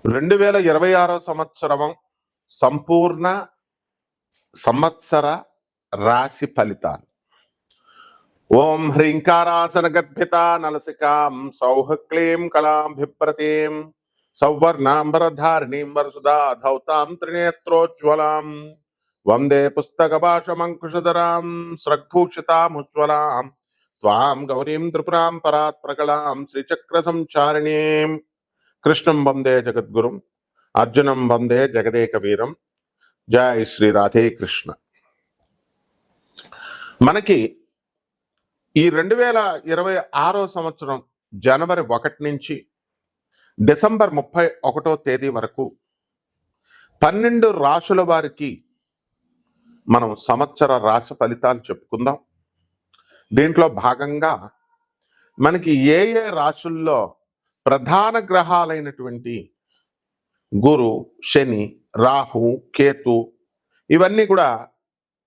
2026 సంవత్సరం సంపూర్ణ సంవత్సర రాశి ఫలితాలు. ఓం హ్రీంకారాసన గద్భిత నలసికాం సౌః క్లీం కళాభిప్రతీం సౌవర్ణాంబరధారిణీం వరసుదా ధౌతాం త్రినేత్రోజ్వలాం వందే పుస్తకభాషమంకుశధరాం స్రగ్భూషితాముజ్వలాం త్వాం గౌరీం త్రిపురాం పరాత్ ప్రకళాం శ్రీచక్ర సంచారిణీం కృష్ణం వందే జగద్గురుం అర్జునం వందే జగదేక వీరం. జై శ్రీ రాధే కృష్ణ. మనకి ఈ 2026 సంవత్సరం జనవరి 1 నుంచి డిసెంబర్ 31వ తేదీ వరకు 12 రాశుల వారికి మనం సంవత్సర రాశి ఫలితాలు చెప్పుకుందాం. దీంట్లో భాగంగా మనకి ఏ ఏ రాశుల్లో ప్రధాన గ్రహాలైనటువంటి గురు, శని, రాహు, కేతు ఇవన్నీ కూడా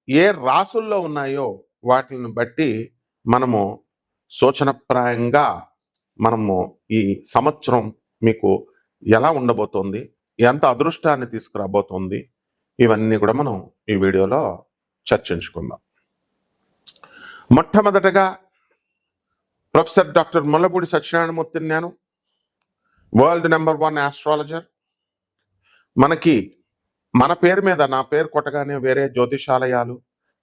ఏ రాశుల్లో ఉన్నాయో వాటిని బట్టి మనము సూచనప్రాయంగా మనము ఈ సంవత్సరం మీకు ఎలా ఉండబోతోంది, ఎంత అదృష్టాన్ని తీసుకురాబోతోంది, ఇవన్నీ కూడా మనం ఈ వీడియోలో చర్చించుకుందాం. మొట్టమొదటగా ప్రొఫెసర్ డాక్టర్ ముల్లపూడి సత్యనారాయణమూర్తిని నేను, వరల్డ్ నెంబర్ 1 ఆస్ట్రాలజర్. మనకి మన పేరు మీద నా పేరు కొట్టగానే వేరే జ్యోతిషాలయాలు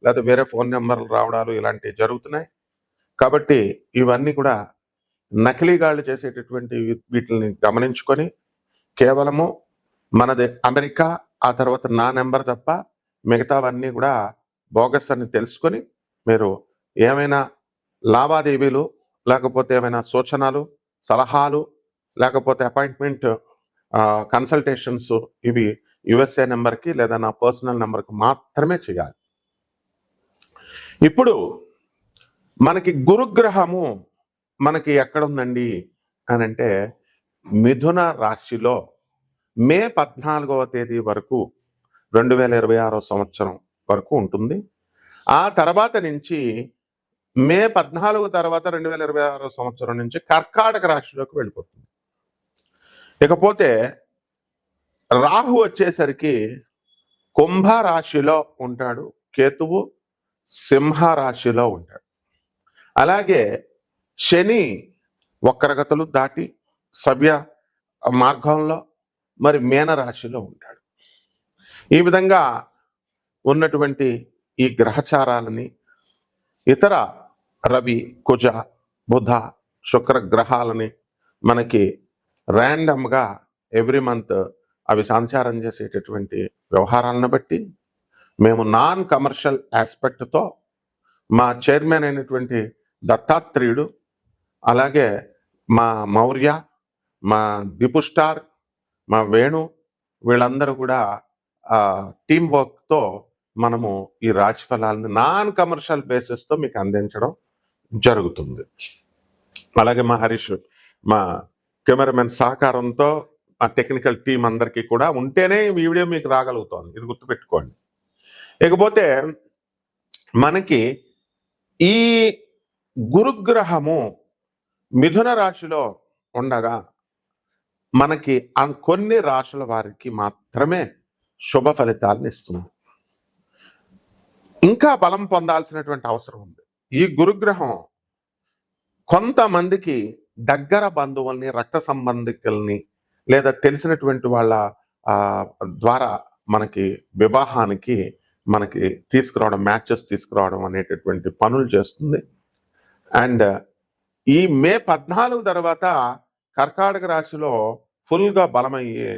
లేదా వేరే ఫోన్ నెంబర్లు రావడాలు ఇలాంటివి జరుగుతున్నాయి. కాబట్టి ఇవన్నీ కూడా నకిలీగాళ్ళు చేసేటటువంటి వీటిని గమనించుకొని కేవలము మనది అమెరికా, ఆ తర్వాత నా నెంబర్ తప్ప మిగతావన్నీ కూడా బోగస్ అని తెలుసుకొని మీరు ఏమైనా లావాదేవీలు లేకపోతే ఏమైనా సూచనలు, సలహాలు, లేకపోతే అపాయింట్మెంట్ కన్సల్టేషన్స్ ఇవి యుఎస్ఏ నెంబర్కి లేదా నా పర్సనల్ నెంబర్కి మాత్రమే చేయాలి. ఇప్పుడు మనకి గురుగ్రహము మనకి ఎక్కడుందండి అని అంటే మిథున రాశిలో మే 14వ తేదీ వరకు 2026 సంవత్సరం వరకు ఉంటుంది. ఆ తర్వాత నుంచి మే 14 తర్వాత 2026 సంవత్సరం నుంచి కర్కాటక రాశిలోకి వెళ్ళిపోతుంది. ఇకపోతే రాహు వచ్చేసరికి కుంభ రాశిలో ఉంటాడు, కేతువు సింహ రాశిలో ఉంటాడు. అలాగే శని వక్రగతులు దాటి సవ్య మార్గంలో మరి మీన రాశిలో ఉంటాడు. ఈ విధంగా ఉన్నటువంటి ఈ గ్రహచారాలని ఇతర రవి, కుజ, బుధ, శుక్ర గ్రహాలని మనకి ర్యాండమ్గా ఎవ్రీ మంత్ అవి సంచారం చేసేటటువంటి వ్యవహారాలను బట్టి మేము నాన్ కమర్షియల్ ఆస్పెక్ట్తో మా చైర్మన్ అయినటువంటి దత్తాత్రేయుడు, అలాగే మా మౌర్య, మా దిపు స్టార్, మా వేణు వీళ్ళందరూ కూడా టీం వర్క్తో మనము ఈ రాశి ఫలాలను నాన్ కమర్షియల్ బేసిస్తో మీకు అందించడం జరుగుతుంది. అలాగే మా హరీష్, మా కెమెరామెన్ సహకారంతో ఆ టెక్నికల్ టీం అందరికీ కూడా ఉంటేనే ఈ వీడియో మీకు రాగలుగుతోంది, ఇది గుర్తుపెట్టుకోండి. ఇకపోతే మనకి ఈ గురుగ్రహము మిథున రాశిలో ఉండగా మనకి కొన్ని రాశుల వారికి మాత్రమే శుభ ఫలితాలను ఇస్తుంది. ఇంకా బలం పొందాల్సినటువంటి అవసరం ఉంది. ఈ గురుగ్రహం కొంతమందికి దగ్గర బంధువుల్ని, రక్త సంబంధికుల్ని లేదా తెలిసినటువంటి వాళ్ళ ద్వారా మనకి వివాహానికి మనకి తీసుకురావడం, మ్యాచెస్ తీసుకురావడం అనేటటువంటి పనులు చేస్తుంది. అండ్ ఈ మే 14 తర్వాత కర్కాటక రాశిలో ఫుల్గా బలమయ్యే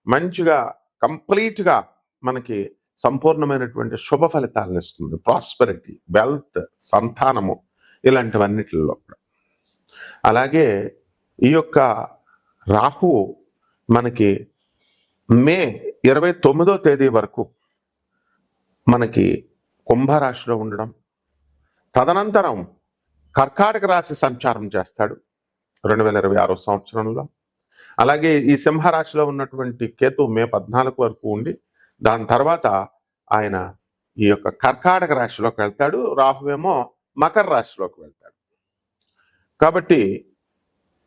మంచిగా కంప్లీట్గా మనకి సంపూర్ణమైనటువంటి శుభ ఫలితాలను ఇస్తుంది. ప్రాస్పెరిటీ, వెల్త్, సంతానము ఇలాంటివన్నిటిలో. అలాగే ఈ యొక్క రాహు మనకి మే 29వ తేదీ వరకు మనకి కుంభరాశిలో ఉండడం, తదనంతరం కర్కాటక రాశి సంచారం చేస్తాడు 2026 సంవత్సరంలో. అలాగే ఈ సింహరాశిలో ఉన్నటువంటి కేతు మే 14 వరకు ఉండి దాని తర్వాత ఆయన ఈ యొక్క కర్కాటక రాశిలోకి వెళ్తాడు. రాహువేమో మకర రాశిలోకి వెళ్తాడు. కాబట్టి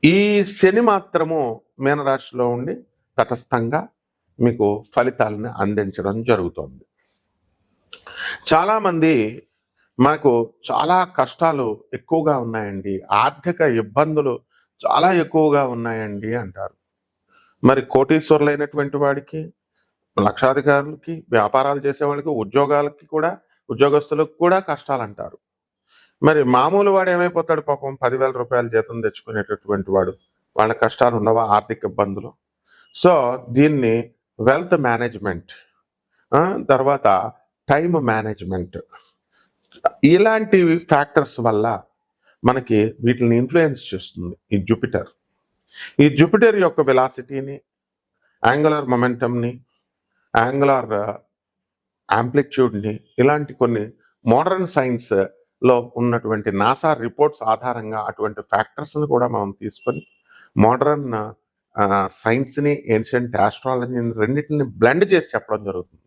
ఈ శని మాత్రము మీనరాశిలో ఉండి తటస్థంగా మీకు ఫలితాలను అందించడం జరుగుతుంది. చాలామంది మనకు చాలా కష్టాలు ఎక్కువగా ఉన్నాయండి, ఆర్థిక ఇబ్బందులు చాలా ఎక్కువగా ఉన్నాయండి అంటారు. మరి కోటీశ్వరులైనటువంటి వాడికి, లక్షాధికారులకి, వ్యాపారాలు చేసేవాళ్ళకి, ఉద్యోగస్తులకు కూడా కష్టాలంటారు. మరి మామూలు వాడు ఏమైపోతాడు పాపం? 10,000 రూపాయల జీతం తెచ్చుకునేటటువంటి వాడు, వాళ్ళ కష్టాలు ఉండవా? ఆర్థిక ఇబ్బందులు. సో దీన్ని వెల్త్ మేనేజ్మెంట్, తర్వాత టైమ్ మేనేజ్మెంట్, ఇలాంటి ఫ్యాక్టర్స్ వల్ల మనకి వీటిని ఇన్ఫ్లుయెన్స్ చేస్తుంది ఈ జూపిటర్ యొక్క వెలాసిటీని, యాంగులర్ మొమెంటంని, యాంగులర్ యాంప్లిట్యూడ్ని, ఇలాంటి కొన్ని మోడర్న్ సైన్స్ లో ఉన్నటువంటి నాసా రిపోర్ట్స్ ఆధారంగా అటువంటి ఫ్యాక్టర్స్ని కూడా మనం తీసుకొని మోడర్న్ సైన్స్ని, ఏన్షియంట్ ఆస్ట్రాలజీని రెండింటిని బ్లెండ్ చేసి చెప్పడం జరుగుతుంది.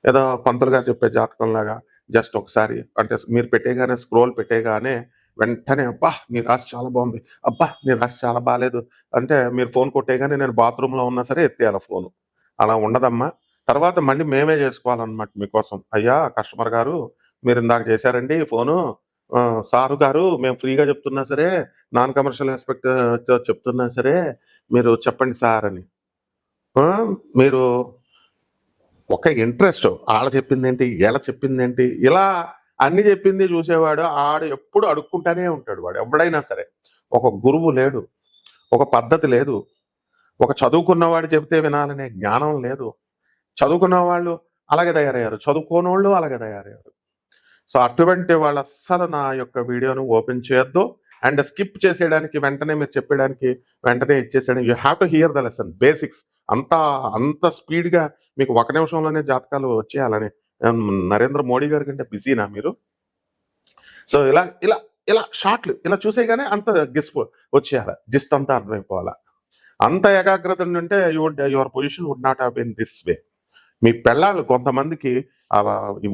ఏదో పంతులు గారు చెప్పే జాతకంలాగా జస్ట్ ఒకసారి అంటే మీరు పెట్టేగానే, స్క్రోల్ పెట్టేగానే వెంటనే అబ్బా నీ రాశి చాలా బాగుంది, అబ్బా నీ రాశి చాలా బాగాలేదు అంటే మీరు ఫోన్ కొట్టేగానే నేను బాత్రూంలో ఉన్నా సరే ఎత్తేయాలి ఫోను. అలా ఉండదమ్మా. తర్వాత మళ్ళీ మేమే చేసుకోవాలన్నమాట మీకోసం. అయ్యా కస్టమర్ గారు, మీరు ఇందాక చేశారండి ఫోను, సారు గారు మేము ఫ్రీగా చెప్తున్నా సరే, నాన్ కమర్షియల్ ఆస్పెక్ట్ చెప్తున్నా సరే మీరు చెప్పండి సార్ అని. మీరు ఒక ఇంట్రెస్ట్, ఆళ్ళ చెప్పిందేంటి, ఈళ్ళ చెప్పిందేంటి, ఇలా అన్ని చెప్పింది చూసేవాడు ఆడు ఎప్పుడు అడుక్కుంటానే ఉంటాడు. వాడు ఎవడైనా సరే, ఒక గురువు లేడు, ఒక పద్ధతి లేదు, ఒక చదువుకున్నవాడు చెబితే వినాలనే జ్ఞానం లేదు. చదువుకున్న వాళ్ళు అలాగే తయారయ్యారు, చదువుకోనోళ్ళు అలాగే తయారయ్యారు. సో అటువంటి వాళ్ళు అస్సలు నా యొక్క వీడియోను ఓపెన్ చేయొద్దు. అండ్ స్కిప్ చేసేయడానికి, వెంటనే మీరు చెప్పేయడానికి వెంటనే ఇచ్చేసేయడానికి, you have to hear the lesson basics. అంత స్పీడ్గా మీకు ఒక నిమిషంలోనే జాతకాలు వచ్చేయాలని నరేంద్ర మోడీ గారి కంటే బిజీనా మీరు? సో ఇలా ఇలా ఇలా షార్ట్లు ఇలా చూసేగానే అంత వచ్చేయాలి, జిస్ట్ అంతా అర్థమైపోవాలా. అంత ఏకాగ్రత ఉంటే your position would not have been this way. మీ పెళ్ళాళ్ళు కొంతమందికి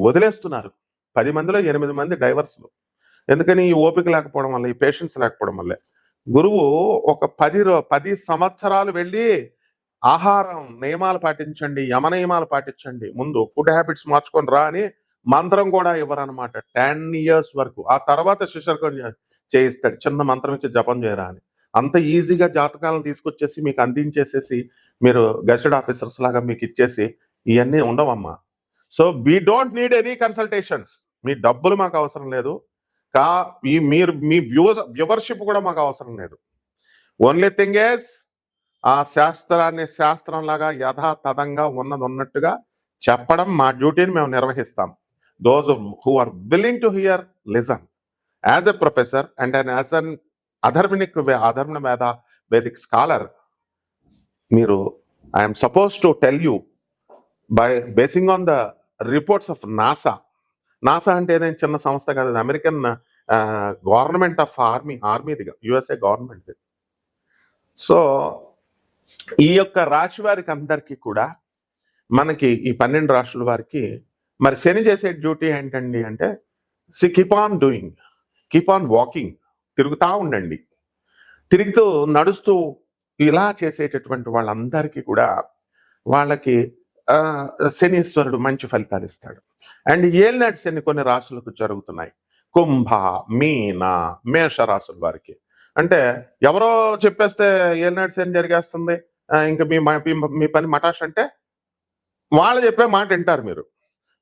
వదిలేస్తున్నారు, 10 మందిలో 8 మంది డైవర్స్లు. ఎందుకని? ఈ ఓపిక లేకపోవడం వల్ల, ఈ పేషెన్స్ లేకపోవడం వల్లే. గురువు ఒక 10 సంవత్సరాలు వెళ్ళి ఆహారం నియమాలు పాటించండి, యమ నియమాలు పాటించండి, ముందు ఫుడ్ హ్యాబిట్స్ మార్చుకొని రా అని మంత్రం కూడా ఇవ్వరనమాట 10 ఇయర్స్ వరకు. ఆ తర్వాత శిష్యర్కం చేయిస్తాడు, చిన్న మంత్రం ఇచ్చి జపం చేయరా అని. అంత ఈజీగా జాతకాలను తీసుకొచ్చేసి మీకు అందించేసేసి మీరు గెస్టెడ్ ఆఫీసర్స్ లాగా మీకు ఇచ్చేసి ఇవన్నీ ఉండవమ్మా. So we don't need any consultations. మీ డబ్బులు మాకు అవసరం లేదు, మీ వ్యూవర్షిప్ కూడా మాకు అవసరం లేదు. ఓన్లీ థింగ్ ఈజ్ ఆ శాస్త్రాన్ని శాస్త్రంలాగా యథాతథంగా ఉన్నట్టుగా చెప్పడం మా డ్యూటీని మేము నిర్వహిస్తాం. Those who are willing to hear listen. As a professor and as an Atharvana Vedic scholar, మీరు I'm suppose to tell you by basing on the reports of NASA అంటే ఏదైనా చిన్న సంస్థ కాదు, అమెరికన్ గవర్నమెంట్ ఆఫ్ ఆర్మీదిగా, యుఎస్ఏ గవర్నమెంట్. సో ఈ యొక్క రాశి వారికి అందరికీ కూడా, మనకి ఈ 12 రాశుల వారికి మరి శని చేసే డ్యూటీ ఏంటండి అంటే, keep on doing, keep on walking, తిరుగుతూ ఉండండి. తిరుగుతూ నడుస్తూ ఇలా చేసేటటువంటి వాళ్ళందరికీ కూడా వాళ్ళకి శనీశ్వరుడు మంచి ఫలితాలు ఇస్తాడు. అండ్ ఏలినాటి శని కొన్ని రాశులకు జరుగుతున్నాయి. కుంభ, మీన, మేష రాశుల వారికి అంటే ఎవరో చెప్పేస్తే ఏలినాటి శని జరిగేస్తుంది, ఇంకా మీ పని మటాష్ అంటే వాళ్ళు చెప్పే మాట వింటారు మీరు.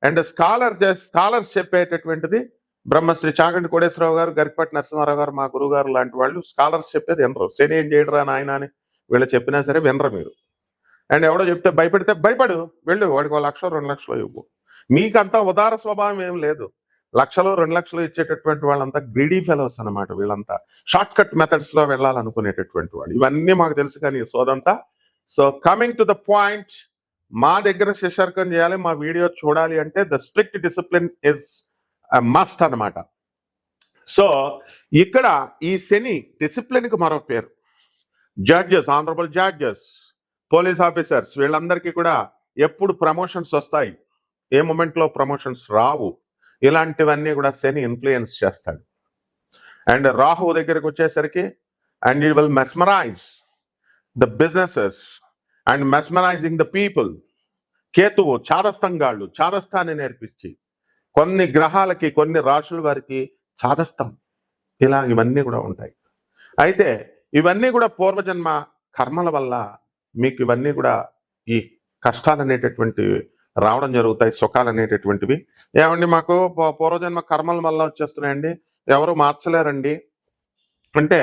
అండ్ స్కాలర్స్ చెప్పేటటువంటిది బ్రహ్మశ్రీ చాగంటి కోటేశ్వరరావు గారు, గరికపాటి నరసింహారావు గారు, మా గురువు గారు లాంటి వాళ్ళు స్కాలర్స్ చెప్పేది వినరు. శని ఏం చేయడరా నాయన అని వీళ్ళు చెప్పినా సరే వినరు మీరు. అండ్ ఎవడో చెప్తే భయపెడితే భయపడు, వెళ్ళు, వాడికి 1 లక్ష 2 లక్షలు ఇవ్వు. మీకంతా ఉదార స్వభావం ఏం లేదు. 1 లక్షలు 2 లక్షలు ఇచ్చేటటువంటి వాళ్ళంతా గ్రీడీ ఫెలోస్ అనమాట. వీళ్ళంతా షార్ట్ కట్ మెథడ్స్ లో వెళ్ళాలనుకునేటటువంటి వాళ్ళు. ఇవన్నీ మాకు తెలుసు కానీ సోదంతా. So coming to the point, మా దగ్గర శిష్యర్కం చేయాలి, మా వీడియో చూడాలి అంటే the strict discipline is must అనమాట. సో ఇక్కడ ఈ శని డిసిప్లిన్ కి మరో పేరు. Judges, honourable judges, police officers, వీళ్ళందరికీ కూడా ఎప్పుడు ప్రమోషన్స్ వస్తాయి, ఏ మూమెంట్లో ప్రమోషన్స్ రావు, ఇలాంటివన్నీ కూడా శని ఇన్ఫ్లుయెన్స్ చేస్తాడు. అండ్ రాహు దగ్గరికి వచ్చేసరికి and it will mesmerise the businesses and mesmerising the people. కేతువు చాదస్తంగాళ్ళు, చాదస్తాన్ని నేర్పించి కొన్ని గ్రహాలకి కొన్ని రాశుల వారికి చాదస్తం, ఇలా ఇవన్నీ కూడా ఉంటాయి. అయితే ఇవన్నీ కూడా పూర్వజన్మ కర్మల వల్ల మీకు ఇవన్నీ కూడా ఈ కష్టాలు అనేటటువంటివి రావడం జరుగుతాయి, సుఖాలు అనేటటువంటివి. ఏమండి మాకు పూర్వజన్మ కర్మల వల్ల వచ్చేస్తున్నాయండి, ఎవరు మార్చలేరండి అంటే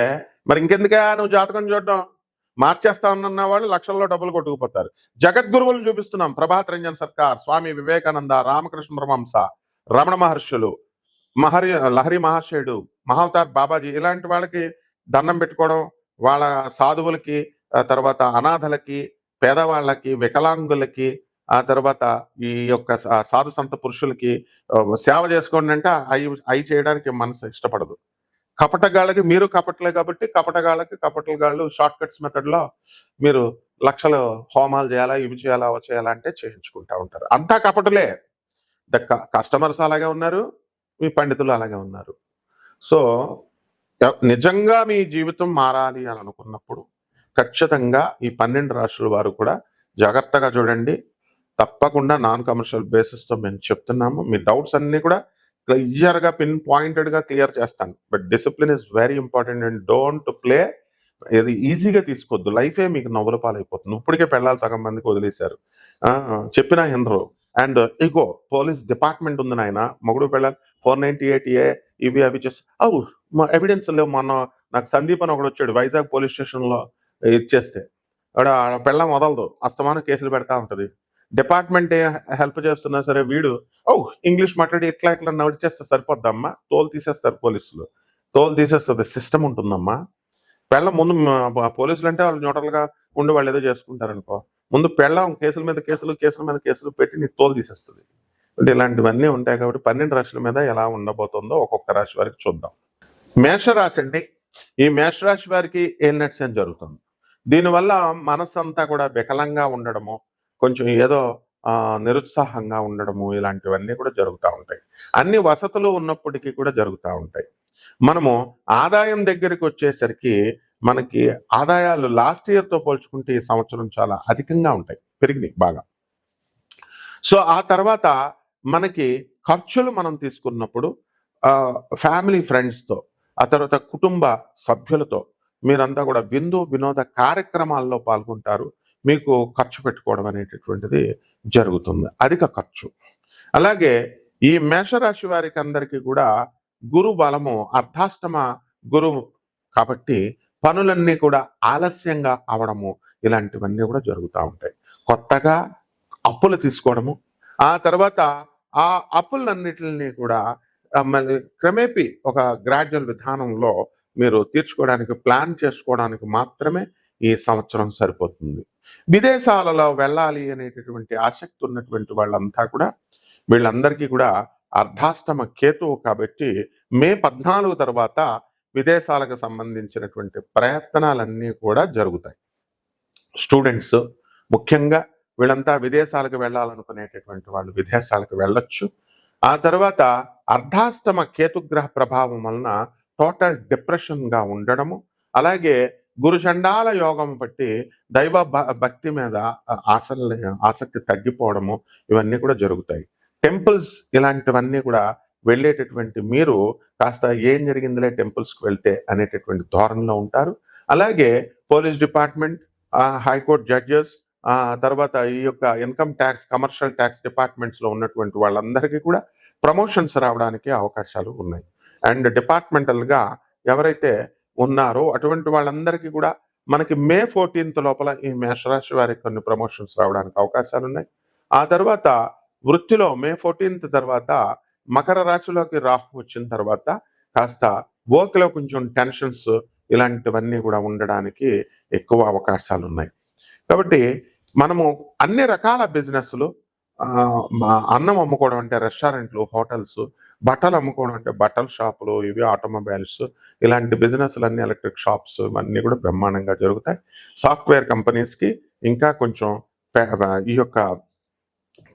మరి ఇంకెందుకే నువ్వు జాతకం చూడడం, మార్చేస్తా ఉన్న వాళ్ళు లక్షల్లో డబ్బులు కొట్టుకుపోతారు. జగద్గురువులు చూపిస్తున్నాం, ప్రభాత్ రంజన్ సర్కార్, స్వామి వివేకానంద, రామకృష్ణ పరమహంస, రమణ మహర్షులు, లహరి మహాశయుడు, మహావతార్ బాబాజీ, ఇలాంటి వాళ్ళకి దండం పెట్టుకోవడం, వాళ్ళ సాధువులకి, తర్వాత అనాథలకి, పేదవాళ్ళకి, వికలాంగులకి, ఆ తర్వాత ఈ యొక్క సాధు సంత పురుషులకి సేవ చేసుకోండి అంటే అవి చేయడానికి మనసు ఇష్టపడదు. కపటగాళ్ళకి మీరు కపటలే కాబట్టి కపటగాళ్ళు షార్ట్ కట్స్ మెథడ్లో మీరు లక్షలు హోమాలు చేయాలా, ఇవి చేయాలా, అవి చేయాలా అంటే చేయించుకుంటా ఉంటారు. అంతా కపటలే. కస్టమర్స్ అలాగే ఉన్నారు, మీ పండితులు అలాగే ఉన్నారు. సో నిజంగా మీ జీవితం మారాలి అని అనుకున్నప్పుడు ఖచ్చితంగా ఈ 12 రాశుల వారు కూడా జాగ్రత్తగా చూడండి. తప్పకుండా నాన్ కమర్షియల్ బేసిస్తో మేము చెప్తున్నాము. మీ డౌట్స్ అన్నీ కూడా క్లియర్గా పిన్ పాయింటెడ్గా క్లియర్ చేస్తాను. But discipline is very important and don't play. ఇది ఈజీగా తీసుకోవద్దు, లైఫే మీకు నవ్వుల పాలైపోతుంది. ఇప్పటికే పెళ్ళాలి సగం మందికి వదిలేశారు, చెప్పినా వినరు. అండ్ ఇగో పోలీస్ డిపార్ట్మెంట్ ఉంది నాయన, మొగుడు పెళ్ళాలి 498A ఇవి అవి చేసి మా ఎవిడెన్స్ లేవు. మొన్న నాకు సందీప్ అని ఒకడు వచ్చాడు వైజాగ్ పోలీస్ స్టేషన్లో ఇచ్చేస్తే, పెళ్ళం వదలదు, అస్తమానం కేసులు పెడతా ఉంటుంది. డిపార్ట్మెంట్ హెల్ప్ చేస్తున్నా సరే వీడు ఇంగ్లీష్ మాట్లాడి ఇట్లా నడిచేస్తే సరిపోద్దమ్మా, తోలు తీసేస్తారు పోలీసులు, తోలు తీసేస్తుంది, సిస్టమ్ ఉంటుందమ్మా. పెళ్ళం ముందు పోలీసులు అంటే వాళ్ళు న్యూట్రల్గా ఉండి వాళ్ళు ఏదో చేసుకుంటారు అనుకో, ముందు పెళ్ళం కేసుల మీద కేసులు పెట్టి నీ తోలు తీసేస్తుంది. అంటే ఇలాంటివన్నీ ఉంటాయి. కాబట్టి 12 రాశుల మీద ఎలా ఉండబోతుందో ఒక్కొక్క రాశి వారికి చూద్దాం. మేషరాశి అండి, ఈ మేషరాశి వారికి ఏలినట్స్ అని జరుగుతుంది. దీనివల్ల మనసు అంతా కూడా వికలంగా ఉండడము, కొంచెం ఏదో నిరుత్సాహంగా ఉండడము, ఇలాంటివన్నీ కూడా జరుగుతూ ఉంటాయి. అన్ని వసతులు ఉన్నప్పటికీ కూడా జరుగుతూ ఉంటాయి. మనము ఆదాయం దగ్గరికి వచ్చేసరికి మనకి ఆదాయాలు లాస్ట్ ఇయర్తో పోల్చుకుంటే ఈ సంవత్సరం చాలా అధికంగా ఉంటాయి, పెరిగినాయి బాగా. సో ఆ తర్వాత మనకి ఖర్చులు మనం తీసుకున్నప్పుడు ఫ్యామిలీ ఫ్రెండ్స్తో, ఆ తర్వాత కుటుంబ సభ్యులతో మీరంతా కూడా వినోద కార్యక్రమాల్లో పాల్గొంటారు. మీకు ఖర్చు పెట్టుకోవడం అనేటటువంటిది జరుగుతుంది, అధిక ఖర్చు. అలాగే ఈ మేషరాశి వారికి అందరికీ కూడా గురు బలము అర్ధాష్టమ గురువు కాబట్టి పనులన్నీ కూడా ఆలస్యంగా అవడము, ఇలాంటివన్నీ కూడా జరుగుతూ ఉంటాయి. కొత్తగా అప్పులు తీసుకోవడము, ఆ తర్వాత ఆ అప్పులన్నిటిని కూడా మళ్ళీ క్రమేపీ ఒక గ్రాడ్యువల్ విధానంలో మీరు తీర్చుకోవడానికి ప్లాన్ చేసుకోవడానికి మాత్రమే ఈ సంవత్సరం సరిపోతుంది. విదేశాలలో వెళ్ళాలి అనేటటువంటి ఆసక్తి ఉన్నటువంటి వాళ్ళంతా కూడా, వీళ్ళందరికీ కూడా అర్ధాష్టమ కేతువు కాబట్టి మే 14 తర్వాత విదేశాలకు సంబంధించినటువంటి ప్రయత్నాలన్నీ కూడా జరుగుతాయి. స్టూడెంట్స్ ముఖ్యంగా వీళ్ళంతా విదేశాలకు వెళ్ళాలనుకునేటటువంటి వాళ్ళు విదేశాలకు వెళ్ళొచ్చు. ఆ తర్వాత అర్ధాష్టమ కేతుగ్రహ ప్రభావం వలన టోటల్ డిప్రెషన్గా ఉండడము, అలాగే గురుచండాల యోగం బట్టి దైవ భక్తి మీద ఆసక్తి తగ్గిపోవడము, ఇవన్నీ కూడా జరుగుతాయి. టెంపుల్స్ ఇలాంటివన్నీ కూడా వెళ్ళేటటువంటి మీరు కాస్త ఏం జరిగిందిలే టెంపుల్స్కి వెళ్తే అనేటటువంటి ధోరణిలో ఉంటారు. అలాగే పోలీస్ డిపార్ట్మెంట్, హైకోర్టు జడ్జెస్, తర్వాత ఈ యొక్క ఇన్కమ్ ట్యాక్స్, కమర్షియల్ ట్యాక్స్ డిపార్ట్మెంట్స్లో ఉన్నటువంటి వాళ్ళందరికీ కూడా ప్రమోషన్స్ రావడానికి అవకాశాలు ఉన్నాయి. అండ్ డిపార్ట్మెంటల్గా ఎవరైతే ఉన్నారో అటువంటి వాళ్ళందరికీ కూడా మనకి మే 14 లోపల ఈ మేషరాశి వారికి కొన్ని ప్రమోషన్స్ రావడానికి అవకాశాలు ఉన్నాయి. ఆ తర్వాత వృత్తిలో మే 14 తర్వాత మకర రాశిలోకి రాహు వచ్చిన తర్వాత కాస్త వర్క్లో కొంచెం టెన్షన్స్ ఇలాంటివన్నీ కూడా ఉండడానికి ఎక్కువ అవకాశాలు ఉన్నాయి. కాబట్టి మనము అన్ని రకాల బిజినెస్లు, అన్నం అమ్ముకోవడం అంటే రెస్టారెంట్లు, హోటల్స్, బట్టలు అమ్ముకోవడం అంటే బట్టల షాపులు, ఇవి ఆటోమొబైల్స్, ఇలాంటి బిజినెస్లన్నీ, ఎలక్ట్రిక్ షాప్స్, ఇవన్నీ కూడా బ్రహ్మాండంగా జరుగుతాయి. సాఫ్ట్వేర్ కంపెనీస్కి ఇంకా కొంచెం ఈ యొక్క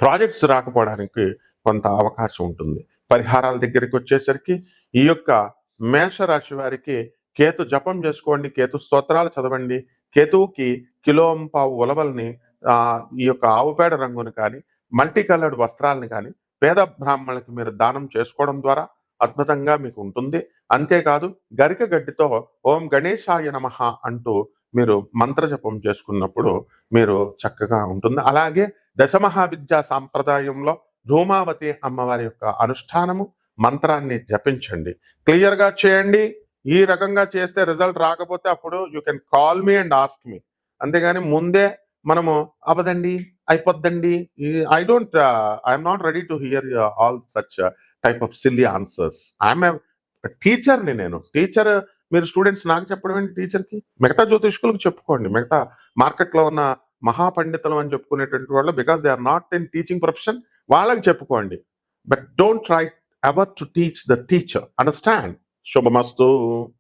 ప్రాజెక్ట్స్ రాకపోవడానికి కొంత అవకాశం ఉంటుంది. పరిహారాల దగ్గరికి వచ్చేసరికి ఈ యొక్క మేషరాశి వారికి కేతు జపం చేసుకోండి, కేతు స్తోత్రాలు చదవండి, కేతువుకి కిలోంపావు ఉలవల్ని ఈ యొక్క ఆవు పేడ రంగుని కానీ, మల్టీ కలర్డ్ వస్త్రాలని కానీ పేద బ్రాహ్మణులకి మీరు దానం చేసుకోవడం ద్వారా అద్భుతంగా మీకు ఉంటుంది. అంతేకాదు గరిక గడ్డితో ఓం గణేశాయ నమః అంటూ మీరు మంత్ర జపం చేసుకున్నప్పుడు మీరు చక్కగా ఉంటుంది. అలాగే దశమహావిద్యా సాంప్రదాయంలో ధూమావతి అమ్మవారి యొక్క అనుష్ఠానము, మంత్రాన్ని జపించండి. క్లియర్‌గా చేయండి. ఈ రకంగా చేస్తే రిజల్ట్ రాకపోతే అప్పుడు you can call me and ask me. అంతేగాని ముందే మనము అవ్వదండి, అయిపోద్దండి. I'm not ready to hear all such type of silly answers. I'm a టీచర్‌ని నేను. టీచర్ మీరు స్టూడెంట్స్ నాకు చెప్పడం ఏంటి టీచర్‌కి? మిగతా జ్యోతిష్కులకు చెప్పుకోండి. మిగతా మార్కెట్‌లో ఉన్న మహాపండితులం అని చెప్పుకునేటువంటి వాళ్ళు because they are not in teaching profession వాళ్ళకి చెప్పుకోండి. But don't try ever to teach the teacher. Understand? Subhamastu.